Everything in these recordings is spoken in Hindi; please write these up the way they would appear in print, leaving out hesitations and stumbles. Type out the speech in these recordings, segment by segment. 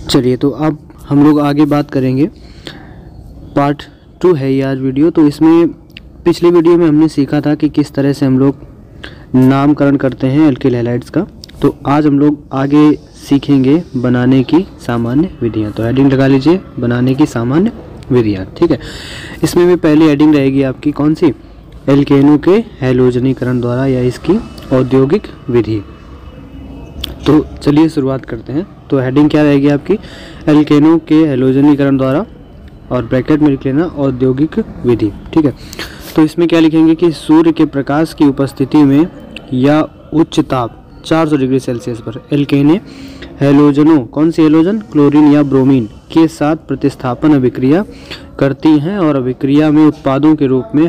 चलिए, तो अब हम लोग आगे बात करेंगे। पार्ट 2 है ये आज वीडियो। तो इसमें पिछली वीडियो में हमने सीखा था कि किस तरह से हम लोग नामकरण करते हैं एल्किल हैलाइड्स का। तो आज हम लोग आगे सीखेंगे बनाने की सामान्य विधियां। तो हेडिंग लगा लीजिए, बनाने की सामान्य विधियां। ठीक है, इसमें भी पहली हेडिंग रहेगी आपकी कौन सी? एल्केनों के हैलोजनीकरण द्वारा या इसकी औद्योगिक विधि। तो चलिए शुरुआत करते हैं। तो हेडिंग क्या रहेगी आपकी? एल्केनों के हैलोजनीकरण द्वारा, और ब्रैकेट में लिख लेना औद्योगिक विधि। ठीक है, तो इसमें क्या लिखेंगे कि सूर्य के प्रकाश की उपस्थिति में या उच्च ताप 400 डिग्री सेल्सियस पर एल्केनें हैलोजनों, कौन सी हैलोजन? क्लोरीन या ब्रोमीन के साथ प्रतिस्थापन अभिक्रिया करती हैं और अभिक्रिया में उत्पादों के रूप में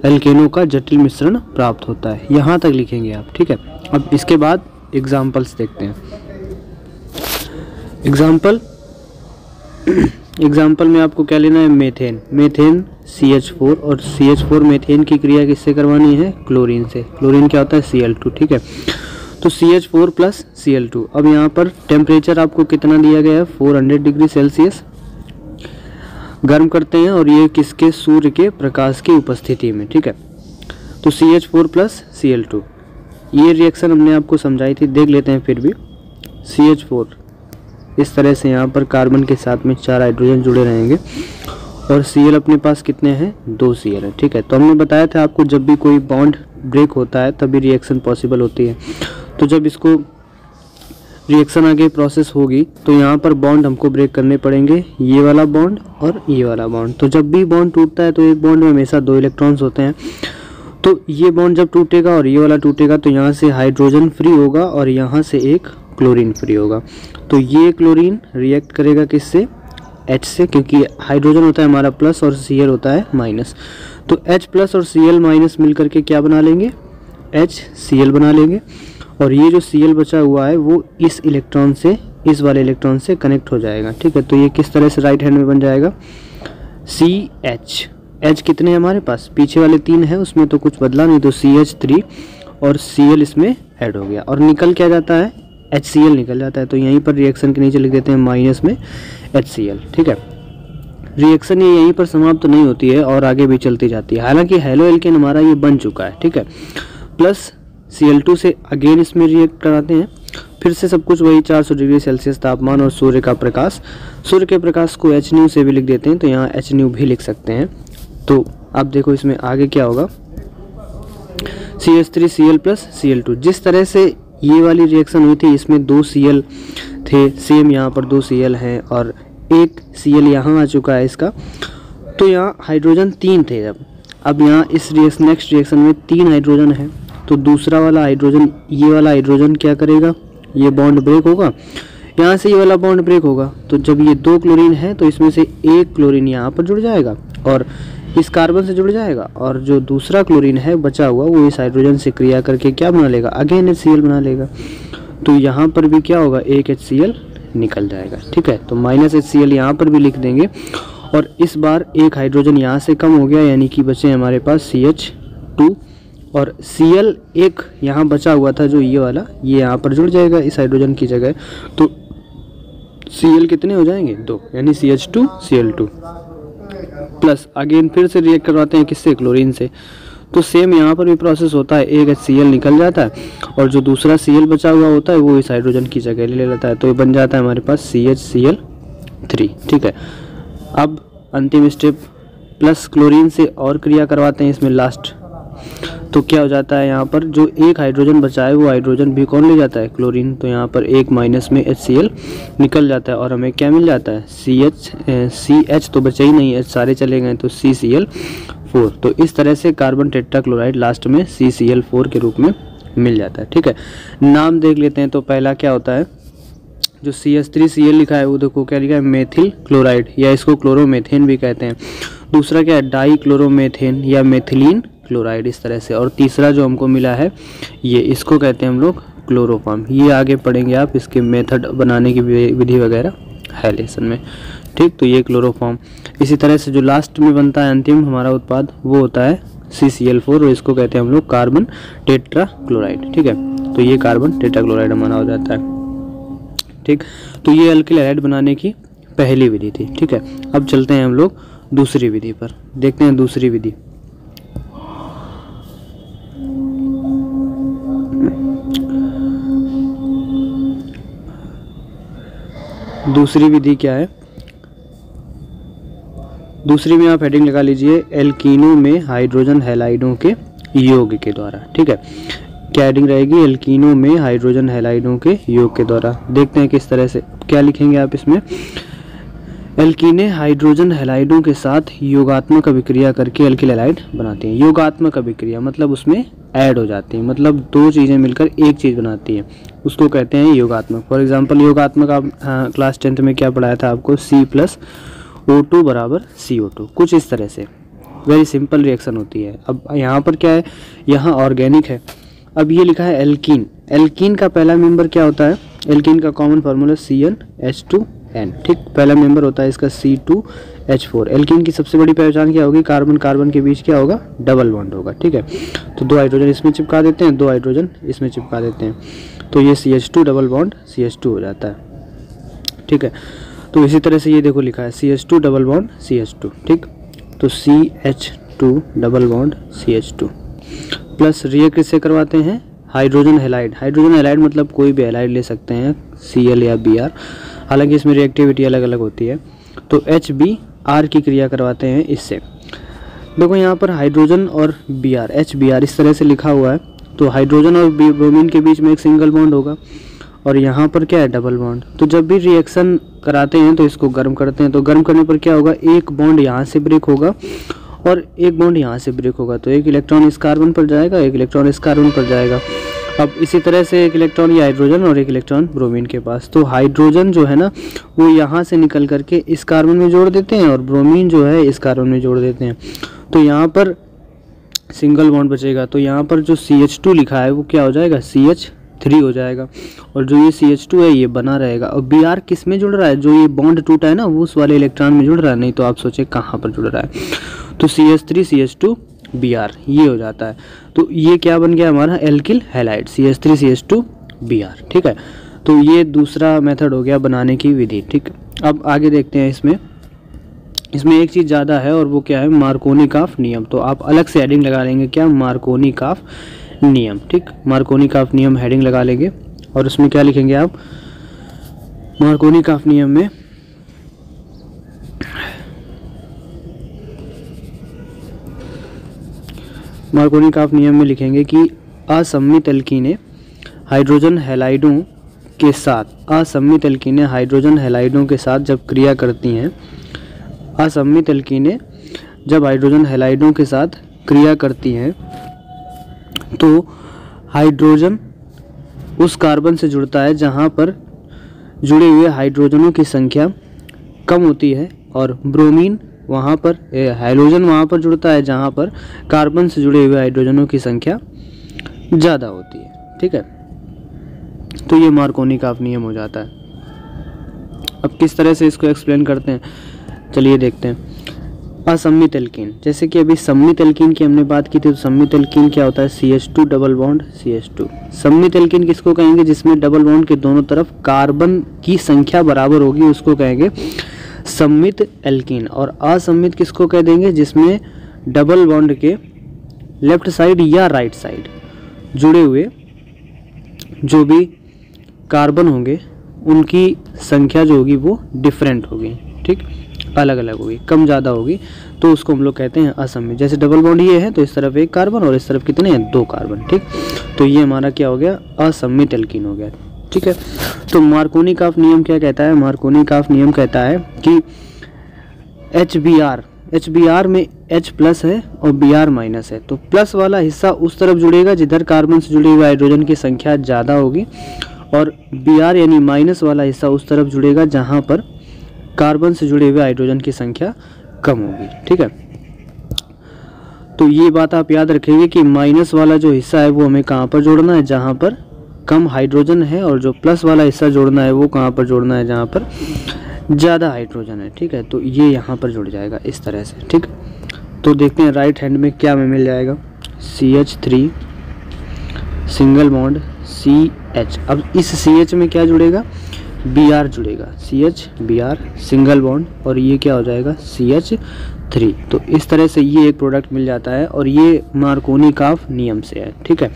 एल्केनों का जटिल मिश्रण प्राप्त होता है। यहाँ तक लिखेंगे आप। ठीक है, अब इसके बाद एग्जाम्पल्स देखते हैं। एग्जाम्पल में आपको क्या लेना है? मेथेन CH4, और CH4 मेथेन की क्रिया किससे करवानी है? क्लोरीन से। क्लोरीन क्या होता है? Cl2। ठीक है, तो CH4 प्लस Cl2। अब यहाँ पर टेम्परेचर आपको कितना दिया गया है? 400 डिग्री सेल्सियस गर्म करते हैं, और ये किसके? सूर्य के प्रकाश की उपस्थिति में। ठीक है, तो CH4 प्लस Cl2, ये रिएक्शन हमने आपको समझाई थी, देख लेते हैं फिर भी। CH4 इस तरह से यहाँ पर कार्बन के साथ में 4 हाइड्रोजन जुड़े रहेंगे, और Cl अपने पास कितने हैं? 2 Cl है। ठीक है, तो हमने बताया था आपको जब भी कोई बॉन्ड ब्रेक होता है तभी रिएक्शन पॉसिबल होती है। तो जब इसको रिएक्शन आगे प्रोसेस होगी तो यहाँ पर बॉन्ड हमको ब्रेक करने पड़ेंगे, ये वाला बॉन्ड और ये वाला बॉन्ड। तो जब भी बॉन्ड टूटता है तो एक बॉन्ड में हमेशा 2 इलेक्ट्रॉन्स होते हैं। तो ये बॉन्ड जब टूटेगा और ये वाला टूटेगा तो यहाँ से हाइड्रोजन फ्री होगा और यहाँ से एक क्लोरीन फ्री होगा। तो ये क्लोरीन रिएक्ट करेगा किससे? H से, क्योंकि हाइड्रोजन होता है हमारा प्लस और Cl होता है माइनस। तो H प्लस और Cl माइनस मिलकर के क्या बना लेंगे? HCl बना लेंगे, और ये जो Cl बचा हुआ है वो इस इलेक्ट्रॉन से, इस वाले इलेक्ट्रॉन से कनेक्ट हो जाएगा। ठीक है, तो ये किस तरह से राइट हैंड में बन जाएगा? CH। H कितने हैं हमारे पास? पीछे वाले 3 है, उसमें तो कुछ बदला नहीं, तो CH3 और Cl इसमें ऐड हो गया, और निकल क्या जाता है? HCl निकल जाता है। तो यहीं पर रिएक्शन के नीचे लिख देते हैं माइनस में HCl। ठीक है, रिएक्शन ये यहीं पर समाप्त तो नहीं होती है और आगे भी चलती जाती है। हालांकि हैलो एल्केन हमारा ये बन चुका है। ठीक है, प्लस Cl2 से अगेन इसमें रिएक्ट कराते हैं, फिर से सब कुछ वही 400 डिग्री सेल्सियस तापमान और सूर्य का प्रकाश। सूर्य के प्रकाश को HNu से भी लिख देते हैं, तो यहाँ HNu भी लिख सकते हैं। तो अब देखो इसमें आगे क्या होगा? CH3Cl plus Cl2। जिस तरह से ये वाली रिएक्शन हुई थी, इसमें 2 Cl थे, सेम यहाँ पर 2 Cl हैं और एक Cl यहाँ आ चुका है इसका। तो यहाँ हाइड्रोजन 3 थे अब यहाँ इस नेक्स्ट रिएक्शन में 3 हाइड्रोजन है। तो दूसरा वाला हाइड्रोजन, ये वाला हाइड्रोजन क्या करेगा? ये बॉन्ड ब्रेक होगा, यहाँ से ये वाला बॉन्ड ब्रेक होगा। तो जब ये 2 क्लोरीन है तो इसमें से एक क्लोरीन यहाँ पर जुड़ जाएगा और इस कार्बन से जुड़ जाएगा, और जो दूसरा क्लोरीन है बचा हुआ वो इस हाइड्रोजन से क्रिया करके क्या बना लेगा? अगेन HCl बना लेगा। तो यहाँ पर भी क्या होगा? एक HCl निकल जाएगा। ठीक है, तो माइनस HCl यहाँ पर भी लिख देंगे, और इस बार एक हाइड्रोजन यहाँ से कम हो गया, यानी कि बचे हमारे पास CH2, और Cl एक यहाँ बचा हुआ था जो ये वाला, ये यहाँ पर जुड़ जाएगा इस हाइड्रोजन की जगह। तो Cl कितने हो जाएंगे? 2, यानी CH2Cl2 प्लस अगेन फिर से रिएक्ट करवाते हैं किससे? क्लोरीन से। तो सेम यहाँ पर भी प्रोसेस होता है, एक HCl निकल जाता है और जो दूसरा Cl बचा हुआ होता है वो इस हाइड्रोजन की जगह ले लेता है। तो ये बन जाता है हमारे पास CHCl3। ठीक है, अब अंतिम स्टेप प्लस क्लोरीन से और क्रिया करवाते हैं इसमें लास्ट। तो क्या हो जाता है? यहाँ पर जो एक हाइड्रोजन बचा है वो हाइड्रोजन भी कौन ले जाता है? क्लोरीन। तो यहाँ पर एक माइनस में HCl निकल जाता है और हमें क्या मिल जाता है? CH तो बचा ही नहीं है, सारे चले गए, तो CCl4। तो इस तरह से कार्बन टेट्राक्लोराइड लास्ट में CCl4 के रूप में मिल जाता है। ठीक है, नाम देख लेते हैं। तो पहला क्या होता है? जो CH3Cl लिखा है वो देखो क्या लिखा है? मेथिल क्लोराइड, या इसको क्लोरोमेथेन भी कहते हैं। दूसरा क्या है? डाई क्लोरोमेथेन या मेथिलीन क्लोराइड, इस तरह से। और तीसरा जो हमको मिला है ये, इसको कहते हैं हम लोग क्लोरोफॉर्म। ये आगे पढ़ेंगे आप, इसके मेथड बनाने की विधि वगैरह है लेसन में। ठीक, तो ये क्लोरोफॉर्म। इसी तरह से जो लास्ट में बनता है अंतिम हमारा उत्पाद वो होता है CCl4, और इसको कहते हैं हम लोग कार्बन टेट्राक्लोराइड। ठीक है, तो ये कार्बन टेट्राक्लोराइड हमारा हो जाता है। ठीक। तो ये अल्किल हैलाइड बनाने की पहली विधि थी, ठीक है। अब चलते हैं हम लोग दूसरी विधि पर, देखते हैं दूसरी विधि। दूसरी विधि क्या है, दूसरी में आप हेडिंग लगा लीजिए एल्कीनो में हाइड्रोजन हैलाइडों के योग के द्वारा, ठीक है। क्या हेडिंग रहेगी, एल्कीनो में हाइड्रोजन हैलाइडों के योग के द्वारा। देखते हैं किस तरह से, क्या लिखेंगे आप इसमें, एल्कीने हाइड्रोजन हैलाइडों के साथ योगात्मक अभिक्रिया करके एल्किल हैलाइड बनाते हैं। योगात्मक अभिक्रिया मतलब उसमें ऐड हो जाती है, मतलब दो चीज़ें मिलकर एक चीज़ बनाती है, उसको कहते हैं योगात्मक। फॉर एग्जांपल योगात्मक आप क्लास 10th में क्या पढ़ाया था आपको, C+O2 बराबर CO2, कुछ इस तरह से। वेरी सिंपल रिएक्शन होती है। अब यहाँ पर क्या है, यहाँ ऑर्गेनिक है। अब ये लिखा है एल्कीन, एल्कीन का पहला मेंबर क्या होता है, एल्कीन का कॉमन फार्मूला CnH2n, ठीक। पहला मेंबर होता है इसका C2H4। एल्कीन की सबसे बड़ी पहचान क्या होगी, कार्बन कार्बन के बीच क्या होगा, डबल बॉन्ड होगा, ठीक है। तो 2 हाइड्रोजन इसमें चिपका देते हैं, 2 हाइड्रोजन इसमें चिपका देते हैं, तो ये CH2 डबल बॉन्ड CH2 हो जाता है, ठीक है। तो इसी तरह से ये देखो लिखा है CH2 डबल बॉन्ड CH2, ठीक। तो CH2 double bond CH2 plus react किससे करवाते हैं, हाइड्रोजन हैलाइड। हाइड्रोजन हैलाइड मतलब कोई भी हैलाइड ले सकते हैं, Cl या Br, हालांकि इसमें रिएक्टिविटी अलग अलग होती है। तो HBr की क्रिया करवाते हैं इससे। देखो यहाँ पर हाइड्रोजन और Br, HBr इस तरह से लिखा हुआ है, तो हाइड्रोजन और ब्रोमीन के बीच में एक सिंगल बॉन्ड होगा और यहाँ पर क्या है, डबल बॉन्ड। तो जब भी रिएक्शन कराते हैं तो इसको गर्म करते हैं, तो गर्म करने पर क्या होगा, एक बॉन्ड यहाँ से ब्रेक होगा और एक बॉन्ड यहाँ से ब्रेक होगा, तो एक इलेक्ट्रॉन इस कार्बन पर जाएगा, एक इलेक्ट्रॉन इस कार्बन पर जाएगा। अब इसी तरह से एक इलेक्ट्रॉन ये हाइड्रोजन और एक इलेक्ट्रॉन ब्रोमीन के पास, तो हाइड्रोजन जो है ना वो यहाँ से निकल करके इस कार्बन में जोड़ देते हैं और ब्रोमीन जो है इस कार्बन में जोड़ देते हैं, तो यहाँ पर सिंगल बॉन्ड बचेगा। तो यहाँ पर जो CH2 लिखा है वो क्या हो जाएगा, CH3 हो जाएगा, और जो ये CH2 है ये बना रहेगा। और Br किस में जुड़ रहा है, जो ये बॉन्ड टूटा है ना वो उस वाले इलेक्ट्रॉन में जुड़ रहा है, नहीं तो आप सोचे कहाँ पर जुड़ रहा है, तो CH3 CH2 Br ये हो जाता है। तो ये क्या बन गया हमारा, alkyl halide, CH3 CH2 Br, ठीक है। तो ये दूसरा मेथड हो गया बनाने की विधि, ठीक। अब आगे देखते हैं इसमें एक चीज़ ज़्यादा है और वो क्या है, मार्कोनिकॉफ नियम। तो आप अलग से हेडिंग लगा लेंगे क्या, मार्कोनिकॉफ नियम, ठीक। मार्कोनिकॉफ नियम हेडिंग लगा लेंगे और उसमें क्या लिखेंगे आप, मार्कोनिकॉफ नियम में मार्कोनिकॉफ नियम में लिखेंगे कि असम्मित एल्कीनें हाइड्रोजन हैलाइडों के साथ, असम्मित एल्कीनें हाइड्रोजन हैलाइडों के साथ जब क्रिया करती हैं, असम्मित एल्कीनें जब हाइड्रोजन हैलाइडों के साथ क्रिया करती हैं तो हाइड्रोजन उस कार्बन से जुड़ता है जहां पर जुड़े हुए हाइड्रोजनों की संख्या कम होती है, और ब्रोमीन वहां पर, हाइड्रोजन वहां पर जुड़ता है जहां पर कार्बन से जुड़े हुए हाइड्रोजनों की संख्या ज़्यादा होती है, ठीक है। तो ये मार्कोनिकॉफ नियम हो जाता है। अब किस तरह से इसको एक्सप्लेन करते हैं, चलिए देखते हैं। असम्मित एल्कीन, जैसे कि अभी सम्मित एल्कीन की हमने बात की थी, तो सम्मित एल्कीन क्या होता है, CH2 डबल बॉन्ड CH2। सम्मित एल्कीन किसको कहेंगे, जिसमें डबल बॉन्ड के दोनों तरफ कार्बन की संख्या बराबर होगी, उसको कहेंगे सम्मित एल्कीन। और असम्मित किसको कह देंगे, जिसमें डबल बॉन्ड के लेफ्ट साइड या राइट साइड जुड़े हुए जो भी कार्बन होंगे उनकी संख्या जो होगी वो डिफरेंट होगी, ठीक, अलग अलग होगी, कम ज़्यादा होगी, तो उसको हम लोग कहते हैं असम्मित। जैसे डबल बॉन्ड ये है तो इस तरफ एक कार्बन और इस तरफ कितने हैं, 2 कार्बन, ठीक। तो ये हमारा क्या हो गया, असम्मित एल्कीन हो गया, ठीक है। तो मार्कोनिकॉफ नियम क्या कहता है, मार्कोनिकॉफ नियम कहता है कि HBr में H प्लस है और Br माइनस है, तो प्लस वाला हिस्सा उस तरफ जुड़ेगा जिधर कार्बन से जुड़े हुए हाइड्रोजन की संख्या ज़्यादा होगी, और Br यानी माइनस वाला हिस्सा उस तरफ जुड़ेगा जहाँ पर कार्बन से जुड़े हुए हाइड्रोजन की संख्या कम होगी, ठीक है। तो ये बात आप याद रखेंगे कि माइनस वाला जो हिस्सा है वो हमें कहाँ पर जोड़ना है, जहाँ पर कम हाइड्रोजन है, और जो प्लस वाला हिस्सा जोड़ना है वो कहाँ पर जोड़ना है, जहाँ पर ज़्यादा हाइड्रोजन है, ठीक है। तो ये यहाँ पर जुड़ जाएगा इस तरह से, ठीक। तो देखते हैं राइट हैंड में क्या हमें मिल जाएगा, CH3 सिंगल बॉन्ड CH। अब इस CH में क्या जुड़ेगा, Br जुड़ेगा, CH Br सिंगल बॉन्ड, और ये क्या हो जाएगा CH3। तो इस तरह से ये एक प्रोडक्ट मिल जाता है और ये मार्कोनी-काफ नियम से है, ठीक है।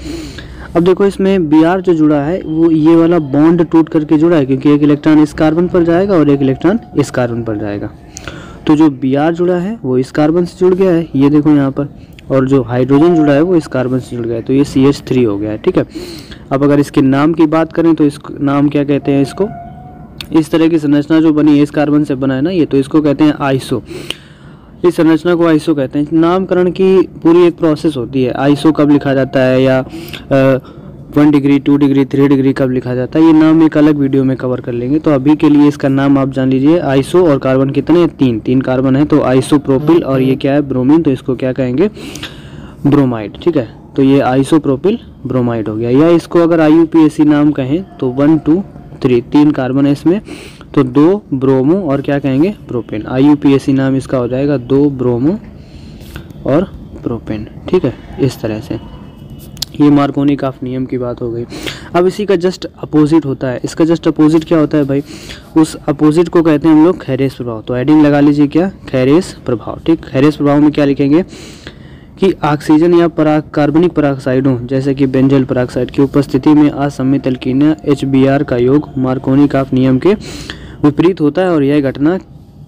अब देखो इसमें Br जो जुड़ा है वो ये वाला बॉन्ड टूट करके जुड़ा है, क्योंकि एक इलेक्ट्रॉन इस कार्बन पर जाएगा और एक इलेक्ट्रॉन इस कार्बन पर जाएगा। तो जो Br जुड़ा है वो इस कार्बन से जुड़ गया है, ये देखो यहाँ पर, और जो हाइड्रोजन जुड़ा है वो इस कार्बन से जुड़ गया है, तो ये CH3 हो गया है, ठीक है। अब अगर इसके नाम की बात करें तो इसको नाम क्या कहते हैं, इसको इस तरह की संरचना जो बनी है इस कार्बन से बना है ना ये, तो इसको कहते हैं आइसो। इस संरचना को आइसो कहते हैं। नामकरण की पूरी एक प्रोसेस होती है, आइसो कब लिखा जाता है या 1 डिग्री 2 डिग्री 3 डिग्री कब लिखा जाता है, ये नाम एक अलग वीडियो में कवर कर लेंगे। तो अभी के लिए इसका नाम आप जान लीजिए आइसो, और कार्बन कितने हैं, 3 कार्बन है, तो आइसोप्रोपिल, और ये क्या है ब्रोमीन, तो इसको क्या कहेंगे ब्रोमाइड, ठीक है। तो ये आइसोप्रोपिल ब्रोमाइड हो गया, या इसको अगर IUPAC नाम कहें तो 1 2 3 3 कार्बन है इसमें, तो 2 ब्रोमो और क्या कहेंगे प्रोपेन। IUPAC नाम इसका हो जाएगा 2 ब्रोमो और प्रोपेन, ठीक है। इस तरह से ये मार्कोनी-काफ नियम की बात हो गई। अब इसी का जस्ट अपोजिट होता है, इसका जस्ट अपोजिट क्या होता है भाई, उस अपोजिट को कहते हैं हम लोग खैरेस प्रभाव। तो हेडिंग लगा लीजिए क्या, खैरेस प्रभाव, ठीक। खैरेस प्रभाव में क्या लिखेंगे कि ऑक्सीजन या कार्बनिक पराक्साइडों जैसे कि बेंजल पराक्साइड की उपस्थिति में असम्मित एल्कीन HBr का योग मार्कोनी-काफ नियम के विपरीत होता है, और यह घटना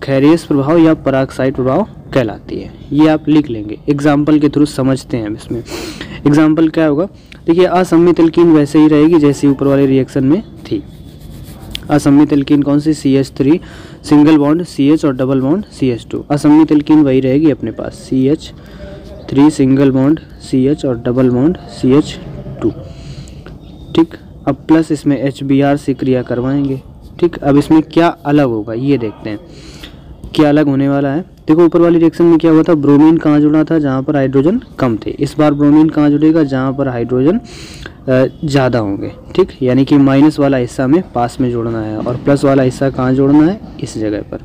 खैरेस प्रभाव या पराक्साइड प्रभाव कहलाती है। ये आप लिख लेंगे, एग्जाम्पल के थ्रू समझते हैं। इसमें एग्जाम्पल क्या होगा, देखिए असम्मित एल्कीन वैसे ही रहेगी जैसे ऊपर वाले रिएक्शन में थी। असम्मित एल्कीन कौन सी, CH3 सिंगल बॉन्ड CH और डबल बॉन्ड CH2। असम्मित एल्कीन वही रहेगी अपने पास, CH3 सिंगल बॉन्ड CH और डबल बॉन्ड CH2, ठीक। अब प्लस इसमें HBr से क्रिया करवाएंगे, ठीक। अब इसमें क्या अलग होगा ये देखते हैं, क्या अलग होने वाला है। देखो ऊपर वाली रिएक्शन में क्या हुआ था, ब्रोमीन कहाँ जुड़ा था, जहाँ पर हाइड्रोजन कम थे। इस बार ब्रोमीन कहाँ जुड़ेगा, जहाँ पर हाइड्रोजन ज़्यादा होंगे, ठीक। यानी कि माइनस वाला हिस्सा में पास में जोड़ना है और प्लस वाला हिस्सा कहाँ जोड़ना है, इस जगह पर।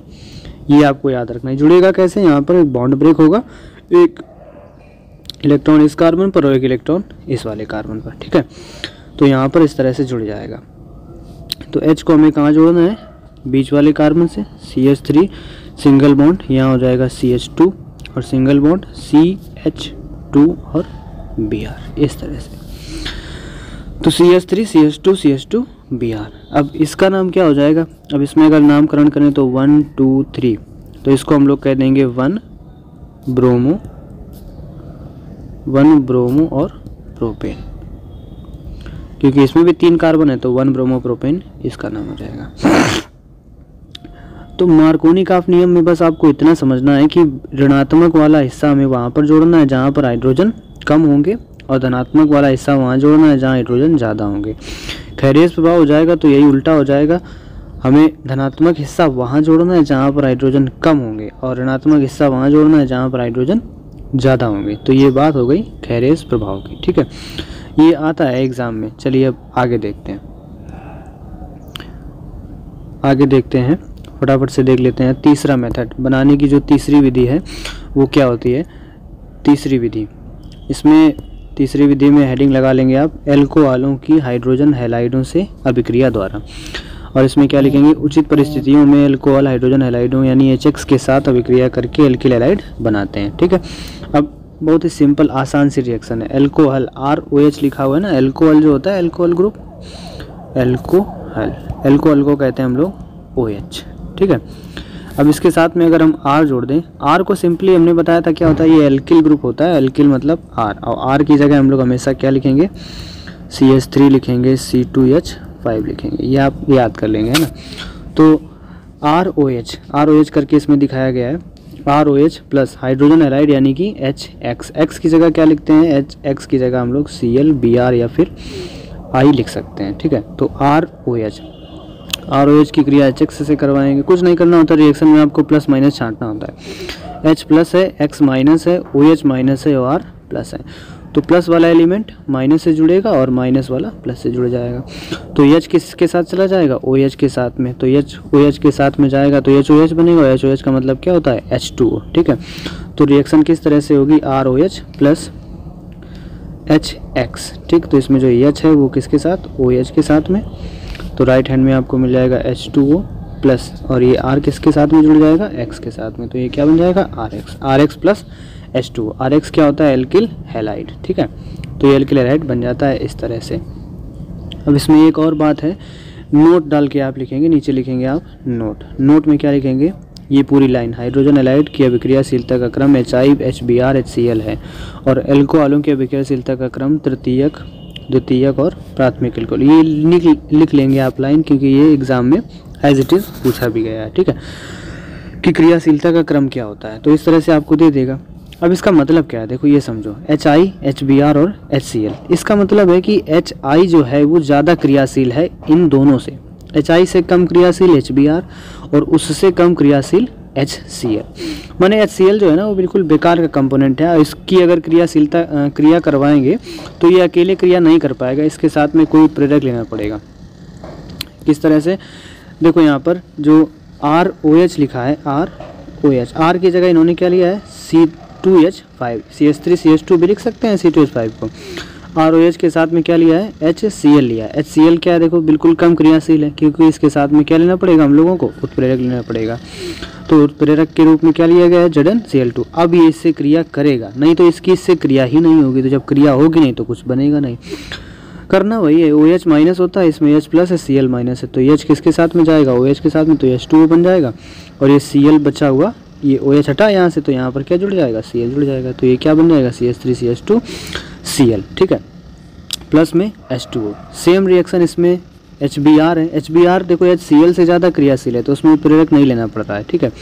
ये आपको याद रखना है। जुड़ेगा कैसे, यहाँ पर एक बॉन्ड ब्रेक होगा, एक इलेक्ट्रॉन इस कार्बन पर और एक इलेक्ट्रॉन इस वाले कार्बन पर, ठीक है। तो यहाँ पर इस तरह से जुड़ जाएगा। तो H को हमें कहाँ जोड़ना है, बीच वाले कार्बन से, CH3 सिंगल बॉन्ड, यहाँ हो जाएगा CH2 और सिंगल बॉन्ड CH2 और Br, इस तरह से। तो CH3 CH2 CH2 Br। अब इसका नाम क्या हो जाएगा, अब इसमें अगर नामकरण करें तो 1 2 3, तो इसको हम लोग कह देंगे 1 ब्रोमो और प्रोपेन, क्योंकि इसमें भी 3 कार्बन है, तो 1 ब्रोमो प्रोपेन इसका नाम हो जाएगा। तो मार्कोनी-काफ नियम में बस आपको इतना समझना है कि ऋणात्मक वाला हिस्सा हमें वहाँ पर जोड़ना है जहाँ पर हाइड्रोजन कम होंगे, और धनात्मक वाला हिस्सा वहाँ जोड़ना है जहाँ हाइड्रोजन ज़्यादा होंगे। खैरेस प्रभाव हो जाएगा तो यही उल्टा हो जाएगा, हमें धनात्मक हिस्सा वहाँ जोड़ना है जहाँ पर हाइड्रोजन कम होंगे, और ऋणात्मक हिस्सा वहाँ जोड़ना है जहाँ पर हाइड्रोजन ज़्यादा होंगे। तो ये बात हो गई खैरेस प्रभाव की, ठीक है। ये आता है एग्जाम में। चलिए अब आगे देखते हैं, फटाफट से देख लेते हैं। तीसरा मेथड बनाने की जो तीसरी विधि है वो क्या होती है, तीसरी विधि, इसमें तीसरी विधि में हेडिंग लगा लेंगे आप, एल्कोहलों की हाइड्रोजन हैलाइडों से अभिक्रिया द्वारा। और इसमें क्या लिखेंगे, उचित परिस्थितियों में एल्कोहल हाइड्रोजन हैलाइडों यानी HX के साथ अभिक्रिया करके एल्किल हैलाइड बनाते हैं, ठीक है। अब बहुत ही सिंपल आसान सी रिएक्शन है। एल्कोहल ROH लिखा हुआ है ना, एल्कोहल जो होता है एल्कोहल ग्रुप, एल्कोहल को कहते हैं हम लोग OH, ठीक है। अब इसके साथ में अगर हम R जोड़ दें, R को सिंपली हमने बताया था क्या होता है, ये एल्किल ग्रुप होता है, एल्किल मतलब R, और R की जगह हम लोग हमेशा क्या लिखेंगे, CH3 लिखेंगे, C2H5 लिखेंगे, ये आप याद कर लेंगे, है ना। तो ROH करके इसमें दिखाया गया है, ROH प्लस हाइड्रोजन हैलाइड यानी कि HX, X की जगह क्या लिखते हैं, HX की जगह हम लोग Cl Br या फिर I लिख सकते हैं, ठीक है। तो ROH की क्रिया HX से करवाएंगे, कुछ नहीं करना होता, रिएक्शन में आपको प्लस माइनस छांटना होता है। H प्लस है, X माइनस है, OH माइनस है और R प्लस है। तो प्लस वाला एलिमेंट माइनस से जुड़ेगा और माइनस वाला प्लस से जुड़ जाएगा। तो H किसके साथ चला जाएगा, OH के साथ में, तो H OH के साथ में जाएगा तो HOH बनेगा, HOH का मतलब क्या होता है, H2O, ठीक है। तो रिएक्शन किस तरह से होगी, ROH प्लस HX, ठीक। तो इसमें जो H है वो किसके साथ, OH के साथ में, तो राइट हैंड में आपको मिल जाएगा H2O प्लस, और ये R किसके साथ में जुड़ जाएगा, X के साथ में, तो ये क्या बन जाएगा RX प्लस H2O। RX क्या होता है, एल्किल हैलाइड, ठीक है। तो ये एल्किल हैलाइड बन जाता है इस तरह से। अब इसमें एक और बात है, नोट डाल के आप लिखेंगे, नीचे लिखेंगे आप नोट में क्या लिखेंगे, ये पूरी लाइन हाइड्रोजन हैलाइड की अभिक्रियाशीलता का क्रम HI HBr HCl है और एल्कोहलों की अभिक्रियाशीलता का क्रम तृतीयक, द्वितीयक और प्राथमिक एल्कोहल। ये लिख लेंगे आप लाइन, क्योंकि ये एग्जाम में एज इट इज़ पूछा भी गया है, ठीक है, कि क्रियाशीलता का क्रम क्या होता है। तो इस तरह से आपको दे देगा। अब इसका मतलब क्या है, देखो ये समझो, HI HBr और HCl, इसका मतलब है कि HI जो है वो ज़्यादा क्रियाशील है इन दोनों से। HI से कम क्रियाशील HBr और उससे कम क्रियाशील HCl। माने HCl जो है ना वो बिल्कुल बेकार का कंपोनेंट है, और इसकी अगर क्रिया करवाएंगे तो ये अकेले क्रिया नहीं कर पाएगा, इसके साथ में कोई प्रेरक लेना पड़ेगा। किस तरह से, देखो यहाँ पर जो ROH लिखा है, ROH, R की जगह इन्होंने क्या लिया है, C2H5, CH3CH2 भी लिख सकते हैं C2H5 को। ROH के साथ में क्या लिया है, HCl लिया है। HCl क्या है, देखो बिल्कुल कम क्रियाशील है, क्योंकि इसके साथ में क्या लेना पड़ेगा हम लोगों को, उत्प्रेरक लेना पड़ेगा। तो उत्प्रेरक के रूप में क्या लिया गया है, ZnCl2। अब ये इससे क्रिया करेगा, नहीं तो इसकी इससे क्रिया ही नहीं होगी। तो जब क्रिया होगी नहीं तो कुछ बनेगा नहीं। करना वही है, OH माइनस होता है, इसमें H प्लस है, Cl माइनस है, तो H किसके साथ में जाएगा, OH के साथ में, तो H2O बन जाएगा। और ये Cl बचा हुआ, ये OH हटा यहाँ से, तो यहाँ पर क्या जुड़ जाएगा, Cl जुड़ जाएगा। तो ये क्या बन जाएगा, CH3CH2 Cl, ठीक है, प्लस में H2O। सेम रिएक्शन इसमें HBr है। HBr देखो HCl से ज़्यादा क्रियाशील है, तो उसमें प्रेरक नहीं लेना पड़ता है, ठीक है।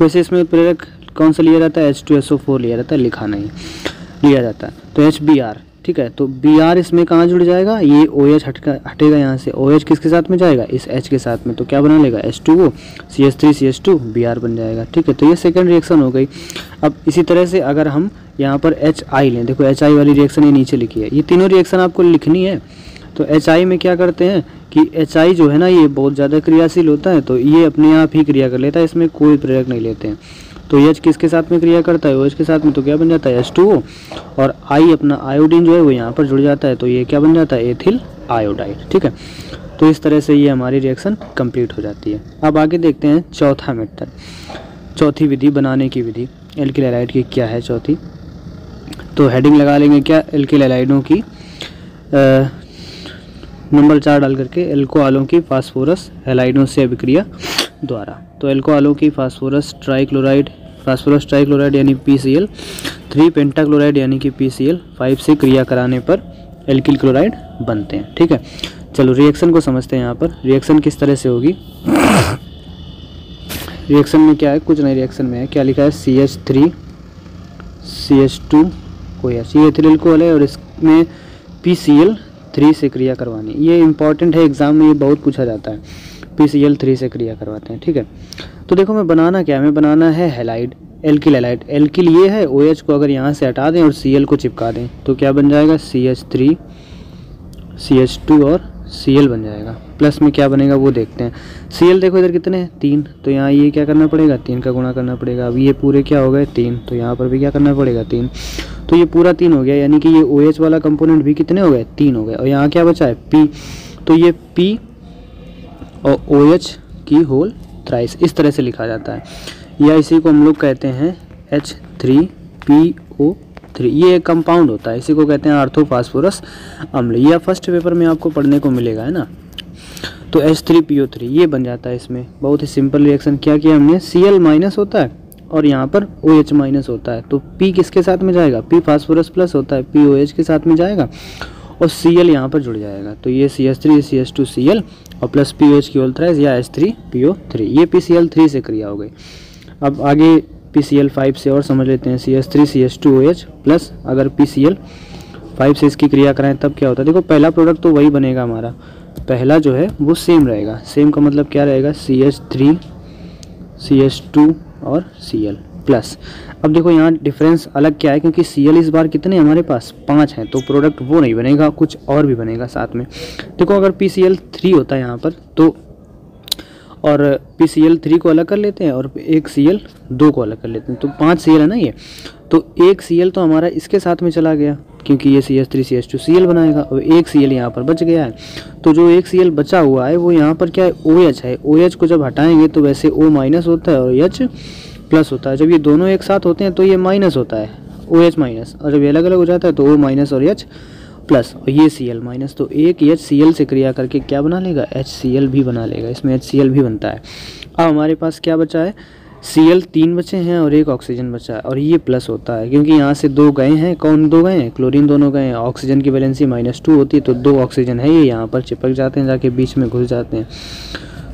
वैसे इसमें प्रेरक कौन सा लिया जाता है, H2SO4 लिया जाता है, लिखा नहीं लिया जाता है। तो HBr, ठीक है, तो Br इसमें कहाँ जुड़ जाएगा, ये OH हटेगा यहाँ से, OH किसके साथ में जाएगा, इस H के साथ में, तो क्या बना लेगा, H2O, CH3CH2 Br बन जाएगा, ठीक है। तो ये सेकंड रिएक्शन हो गई। अब इसी तरह से अगर हम यहाँ पर HI लें, देखो HI वाली रिएक्शन ये नीचे लिखी है, ये तीनों रिएक्शन आपको लिखनी है। तो HI में क्या करते हैं कि HI जो है ना ये बहुत ज़्यादा क्रियाशील होता है, तो ये अपने आप ही क्रिया कर लेता है, इसमें कोई प्रेरक नहीं लेते हैं। तो H किसके साथ में क्रिया करता है, OH के साथ में, तो क्या बन जाता है H2O, और I अपना आयोडीन जो है वो यहाँ पर जुड़ जाता है, तो ये क्या बन जाता है, एथिल आयोडाइड, ठीक है। तो इस तरह से ये हमारी रिएक्शन कंप्लीट हो जाती है। अब आगे देखते हैं चौथा मेथड, चौथी विधि, बनाने की विधि एल्किल हैलाइड की क्या है चौथी। तो हेडिंग लगा लेंगे क्या, एल्किल हैलाइडों की नंबर 4 डाल करके, एल्कोहलों की फास्फोरस हैलाइडों से अभिक्रिया द्वारा। तो एल्कोहलों की फास्फोरस ट्राइक्लोराइड यानी PCl, 3 पेंटाक्लोराइड यानी कि PCl, 5 से क्रिया कराने पर एल्किल क्लोराइड बनते हैं, ठीक है। चलो रिएक्शन को समझते हैं। यहाँ पर रिएक्शन किस तरह से होगी, रिएक्शन में क्या है, कुछ नहीं, रिएक्शन में है क्या लिखा है, CH3 CH2 OH, ये एथिल अल्कोहल है और इसमें PCl3 से क्रिया करवानी। ये इंपॉर्टेंट है, एग्जाम में ये बहुत पूछा जाता है, PCl3 से क्रिया करवाते हैं, ठीक है। तो देखो मैं बनाना क्या है, मैं बनाना है हैलाइड, एल्किल हैलाइड। एल्किल ये है, OH को अगर यहाँ से हटा दें और Cl को चिपका दें तो क्या बन जाएगा, CH3 CH2 और Cl बन जाएगा। प्लस में क्या बनेगा वो देखते हैं। Cl देखो इधर कितने हैं, 3, तो यहाँ ये क्या करना पड़ेगा, 3 का गुणा करना पड़ेगा। अब ये पूरे क्या हो गए, 3, तो यहाँ पर भी क्या करना पड़ेगा, 3, तो ये पूरा 3 हो गया, यानी कि ये OH वाला कंपोनेंट भी कितने हो गए, 3 हो गए। और यहाँ क्या बचा है, P, तो ये P और OH की होल थ्राइस, इस तरह से लिखा जाता है, या इसी को हम लोग कहते हैं H3PO3। ये एक कंपाउंड होता है, इसी को कहते हैं ऑर्थोफॉस्फोरस अम्ल, या फर्स्ट पेपर में आपको पढ़ने को मिलेगा, है ना। तो H3PO3 ये बन जाता है इसमें। बहुत ही सिंपल रिएक्शन क्या किया हमने, Cl माइनस होता है और यहाँ पर OH माइनस होता है, तो P किसके साथ में जाएगा, P फास्फोरस प्लस होता है, P OH के साथ में जाएगा और Cl यहाँ पर जुड़ जाएगा। तो ये CH3 CH2 Cl और प्लस POH की होल थ्राइस या H3PO3, ये PCl3 से क्रिया हो गई। अब आगे PCl5 से और समझ लेते हैं, CH3 CH2 OH प्लस अगर PCl5 से इसकी क्रिया कराएं तब क्या होता है। देखो पहला प्रोडक्ट तो वही बनेगा हमारा, पहला जो है वो सेम रहेगा। सेम का मतलब क्या रहेगा, CH3 CH2 और Cl प्लस। अब देखो यहाँ डिफरेंस अलग क्या है, क्योंकि Cl इस बार कितने हमारे पास 5 हैं, तो प्रोडक्ट वो नहीं बनेगा, कुछ और भी बनेगा साथ में। देखो अगर PCl3 होता है यहाँ पर तो और PCl3 को अलग कर लेते हैं और एक Cl2 को अलग कर लेते हैं, तो 5 Cl है ना ये, तो एक Cl तो हमारा इसके साथ में चला गया क्योंकि ये CH3 CH2 Cl बनाएगा, और एक Cl यहाँ पर बच गया है। तो जो एक Cl बचा हुआ है वो यहाँ पर क्या है, OH है। OH को जब हटाएंगे तो वैसे O माइनस होता है और H प्लस होता है। जब ये दोनों एक साथ होते हैं तो ये माइनस होता है, OH माइनस, और जब ये अलग अलग हो जाता है तो O माइनस और H प्लस, और ये Cl माइनस। तो एक HCl से क्रिया करके क्या बना लेगा, HCl भी बना लेगा, इसमें HCl भी बनता है। अब हमारे पास क्या बचा है, Cl 3 बचे हैं और एक ऑक्सीजन बचा है, और ये प्लस होता है क्योंकि यहाँ से 2 गए हैं। कौन 2 गए हैं, क्लोरीन दोनों गए हैं। ऑक्सीजन की वैलेंसी -2 होती है, तो 2 ऑक्सीजन है ये यहाँ पर चिपक जाते हैं, जाके बीच में घुस जाते हैं।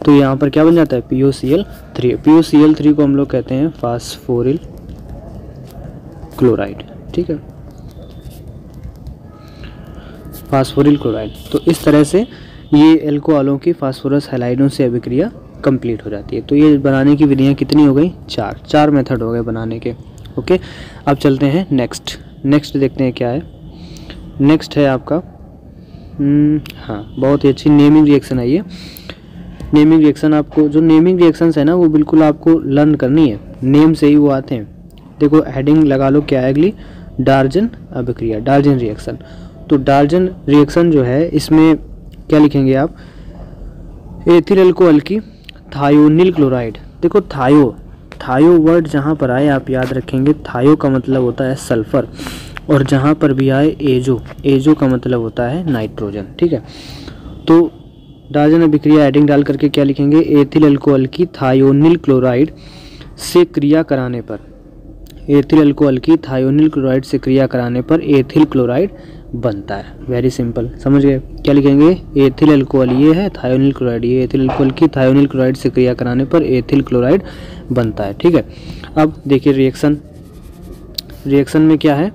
तो यहाँ पर क्या बन जाता है, POCl3। POCl3 को हम लोग कहते हैं फास्फोरिल क्लोराइड, ठीक है, फास्फोरिल क्लोराइड। तो इस तरह से ये एल्कोहलों की फास्फोरस हैलाइडों से अभिक्रिया कंप्लीट हो जाती है। तो ये बनाने की विधियाँ कितनी हो गई, 4 मेथड हो गए बनाने के। ओके, अब चलते हैं नेक्स्ट देखते हैं क्या है। नेक्स्ट है आपका हाँ, बहुत ही अच्छी नेमिंग रिएक्शन है ये। नेमिंग रिएक्शन, आपको जो नेमिंग रिएक्शंस है ना वो बिल्कुल आपको लर्न करनी है, नेम से ही वो आते हैं। देखो हेडिंग लगा लो, क्या है अगली, डार्जन अभिक्रिया, डार्जन रिएक्शन। तो डार्जन रिएक्शन जो है इसमें क्या लिखेंगे आप, एथिल अल्कोहल की थायोनिल क्लोराइड। देखो थायो वर्ड जहाँ पर आए आप याद रखेंगे, थायो का मतलब होता है सल्फर, और जहाँ पर भी आए एजो का मतलब होता है नाइट्रोजन, ठीक है। तो डार्जन अभिक्रिया हेडिंग डाल करके क्या लिखेंगे, एथिल अल्कोहल की थायोनिल क्लोराइड से क्रिया कराने पर, एथिल अल्कोहल की थायोनिल क्लोराइड से क्रिया कराने पर एथिल क्लोराइड बनता है। वेरी सिंपल, समझ गए। क्या लिखेंगे, एथिल अल्कोहल ये है, थायोनिल क्लोराइड ये, एथिल अल्कोहल की थायोनिल क्लोराइड से क्रिया कराने पर एथिल क्लोराइड बनता है, ठीक है। अब देखिए रिएक्शन में क्या है,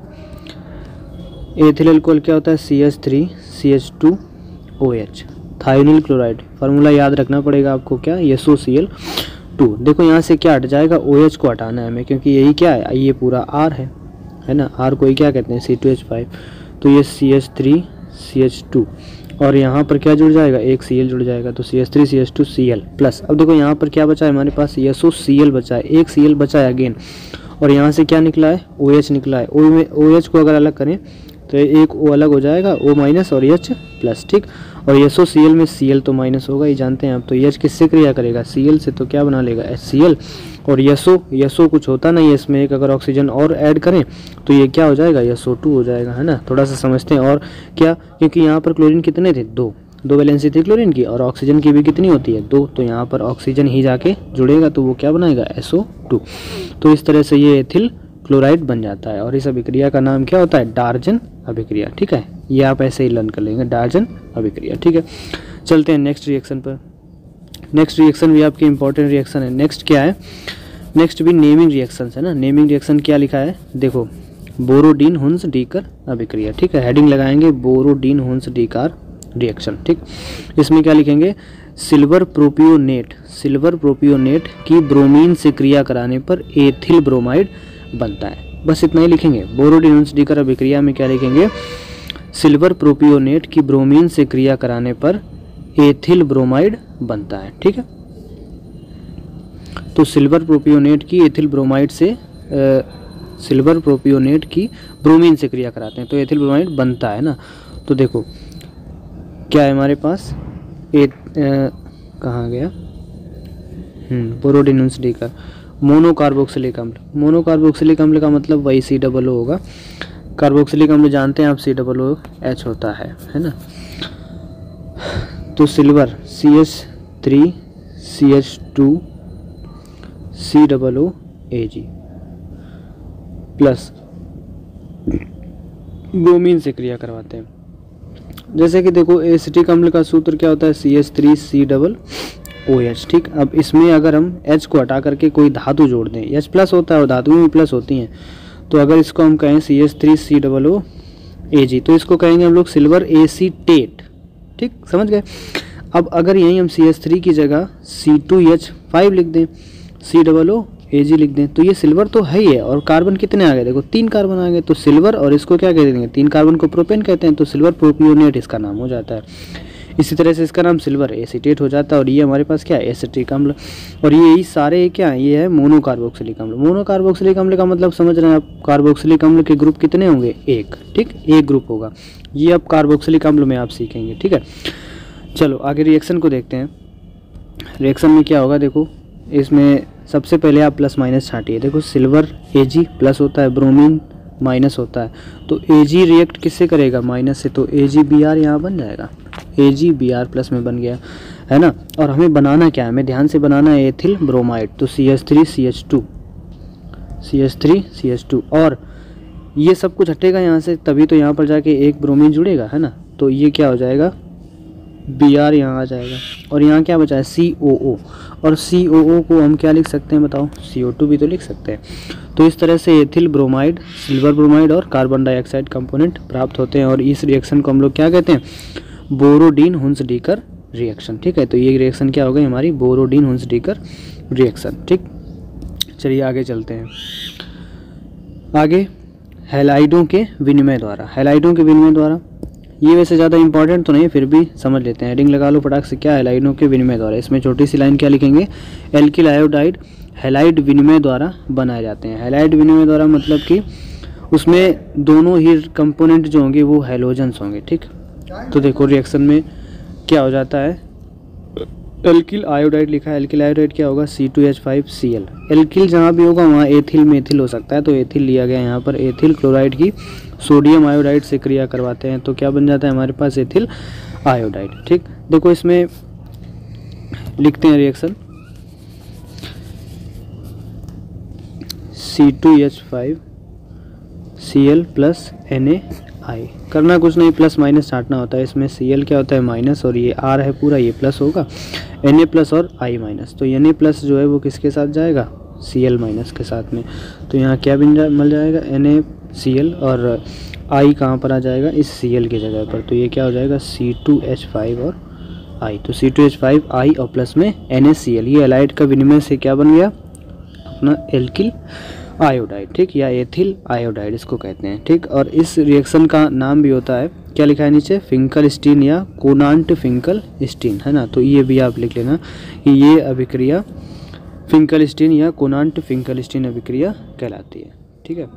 एथिल अल्कोहल क्या होता है, CH3 CH2OH, thionyl chloride formula याद रखना पड़ेगा आपको, क्या, SOCl2। देखो यहाँ से क्या हट जाएगा, OH को हटाना है हमें, क्योंकि यही क्या है, ये पूरा R है ना, R को ही क्या कहते हैं, C2H5। तो ये CH3 CH2 और यहाँ पर क्या जुड़ जाएगा, एक Cl जुड़ जाएगा, तो CH3 CH2 Cl प्लस। अब देखो यहाँ पर क्या बचा है हमारे पास, SOCl बचा है, एक Cl बचा है अगेन, और यहाँ से क्या निकला है, OH निकला है। OH को अगर अलग करें तो एक O अलग हो जाएगा, O माइनस और H प्लस, ठीक। और SOCl में Cl तो माइनस होगा ही, जानते हैं आप। तो H किससे क्रिया करेगा, Cl से, तो क्या बना लेगा, HCl। और SO कुछ होता नहीं है इसमें, एक अगर ऑक्सीजन और ऐड करें तो ये क्या हो जाएगा, SO2 हो जाएगा, है ना। थोड़ा सा समझते हैं। और क्या, क्योंकि यहाँ पर क्लोरीन कितने थे, 2 वैलेंसी थी क्लोरीन की, और ऑक्सीजन की भी कितनी होती है, 2। तो यहाँ पर ऑक्सीजन ही जाके जुड़ेगा, तो वो क्या बनाएगा, SO2। तो इस तरह से ये एथिल क्लोराइड बन जाता है, और इस अभिक्रिया का नाम क्या होता है, डार्जन अभिक्रिया, ठीक है। ये आप ऐसे ही लर्न कर लेंगे, डार्जन अभिक्रिया, ठीक है। चलते हैं नेक्स्ट रिएक्शन पर। नेक्स्ट रिएक्शन भी आपकी इंपॉर्टेंट रिएक्शन है। नेक्स्ट क्या है, नेक्स्ट भी नेमिंग रिएक्शन है ना। नेमिंग रिएक्शन क्या लिखा है, देखो, बोरोडीन हुंस डीकर अभिक्रिया, ठीक है। हेडिंग लगाएंगे बोरोडीन हुंस डीकर रिएक्शन, ठीक। इसमें क्या लिखेंगे, सिल्वर प्रोपियोनेट की ब्रोमीन से क्रिया कराने पर एथिल ब्रोमाइड बनता है। बस इतना ही लिखेंगे। बोरोडीन हुंस डीकर अभिक्रिया में क्या लिखेंगे, सिल्वर प्रोपियोनेट की ब्रोमीन से क्रिया कराने पर एथिल ब्रोमाइड बनता है, ठीक है। तो सिल्वर प्रोपियोनेट की एथिल ब्रोमाइड से सिल्वर प्रोपियोनेट की ब्रोमीन से क्रिया कराते हैं तो एथिल ब्रोमाइड बनता है ना। तो देखो क्या है हमारे पास, कहाँ गया, बोरोडीन हुंस डीकर, मोनोकार्बोक्सिलिक अम्ल। मोनोकार्बोक्सिलिक अम्ल का मतलब वही COO होगा। कार्बोक्सिलिक अम्ल जानते हैं आप, COOH होता है ना। तो silver CH3 CH2 COOAG plus bromine से क्रिया करवाते हैं। जैसे कि देखो एसिटिक अम्ल का सूत्र क्या होता है, CH3 COOH, ठीक। अब इसमें अगर हम H को हटा करके कोई धातु जोड़ दें, H प्लस होता है और धातुएं भी प्लस होती हैं, तो अगर इसको हम कहें CH3 COOAG तो इसको कहेंगे हम लोग सिल्वर एसीटेट, ठीक, समझ गए। अब अगर यहीं हम CH3 की जगह C2H5 लिख दें, COOAG लिख दें, तो ये सिल्वर तो है ही है, और कार्बन कितने आ गए, देखो 3 कार्बन आ गए, तो सिल्वर, और इसको क्या कह देंगे, 3 कार्बन को प्रोपेन कहते हैं, तो सिल्वर प्रोपियोनेट इसका नाम हो जाता है। इसी तरह से इसका नाम सिल्वर है, एसीटेट हो जाता है और ये हमारे पास क्या है, एसिटिक अम्ल। और ये सारे क्या है, ये है मोनोकार्बोक्सिलिक अम्ल। मोनोकार्बोक्सिलिक अम्ल का मतलब समझ रहे हैं आप, कार्बोक्सिलिक अम्ल के ग्रुप कितने होंगे, एक, ठीक, एक ग्रुप होगा। ये अब कार्बोक्सिलिक अम्ल में आप सीखेंगे, ठीक है। चलो आगे रिएक्शन को देखते हैं। रिएक्शन में क्या होगा, देखो इसमें सबसे पहले आप प्लस माइनस छांटिए। देखो सिल्वर Ag प्लस होता है, ब्रोमीन माइनस होता है, तो Ag रिएक्ट किससे करेगा, माइनस से, तो AgBr यहाँ बन जाएगा, AgBr प्लस में बन गया, है ना। और हमें बनाना क्या है, हमें ध्यान से बनाना है एथिल ब्रोमाइड, तो CH3CH2 और ये सब कुछ हटेगा यहाँ से, तभी तो यहाँ पर जाके एक ब्रोमीन जुड़ेगा, है ना। तो ये क्या हो जाएगा, Br यहाँ आ जाएगा और यहाँ क्या बचा है, COO। और COO को हम क्या लिख सकते हैं बताओ, CO2 भी तो लिख सकते हैं। तो इस तरह से एथिल ब्रोमाइड, सिल्वर ब्रोमाइड और कार्बन डाइऑक्साइड कंपोनेंट प्राप्त होते हैं और इस रिएक्शन को हम लोग क्या कहते हैं, बोरोडीन हुंसडीकर रिएक्शन, ठीक है। तो ये रिएक्शन क्या हो गई हमारी, बोरोडीन हुंसडीकर रिएक्शन, ठीक। चलिए आगे चलते हैं। आगे हैलाइडों के विनिमय द्वारा, हैलाइडों के विनिमय द्वारा, ये वैसे ज़्यादा इंपॉर्टेंट तो नहीं, फिर भी समझ लेते हैं, हेडिंग लगा लो फटाक से, क्या हैलाइडों के विनिमय द्वारा। इसमें छोटी सी लाइन क्या लिखेंगे, एल्किल आयोडाइड हैलाइड विनिमय द्वारा बनाए जाते हैं। हैलाइड विनिमय द्वारा मतलब कि उसमें दोनों ही कंपोनेंट जो होंगे वो हैलोजेंस होंगे, ठीक। तो देखो रिएक्शन में क्या हो जाता है, एल्किल आयोडाइड लिखा है, एल्किल आयोडाइड क्या होगा, C2H5Cl। एल्किल जहाँ भी होगा वहाँ एथिल मेथिल हो सकता है, तो एथिल लिया गया यहाँ पर। एथिल क्लोराइड की सोडियम आयोडाइड से क्रिया करवाते हैं, तो क्या बन जाता है हमारे पास, एथिल आयोडाइड, ठीक। देखो इसमें लिखते हैं रिएक्शन, C2H5Cl प्लस NaI। करना कुछ नहीं, प्लस माइनस छांटना होता है। इसमें Cl क्या होता है, माइनस, और ये R है पूरा, ये प्लस होगा, Na प्लस और I माइनस। तो Na प्लस जो है वो किसके साथ जाएगा, Cl माइनस के साथ में। तो यहाँ क्या मिल जाएगा, NaCl, और I कहाँ पर आ जाएगा, इस Cl की जगह पर। तो ये क्या हो जाएगा, C2H5 और I। तो C2H5I और प्लस में NaCl, ये हैलाइड का विनिमय से क्या बन गया अपना, एल्किल आयोडाइड, ठीक, या एथिल आयोडाइड इसको कहते हैं, ठीक। और इस रिएक्शन का नाम भी होता है, क्या लिखा है नीचे, फिंकलस्टीन या कोनांट फिंकलस्टीन, है ना। तो ये भी आप लिख लेना कि ये अभिक्रिया फिंकलस्टीन या कोनांट फिंकलस्टीन अभिक्रिया कहलाती है, ठीक है।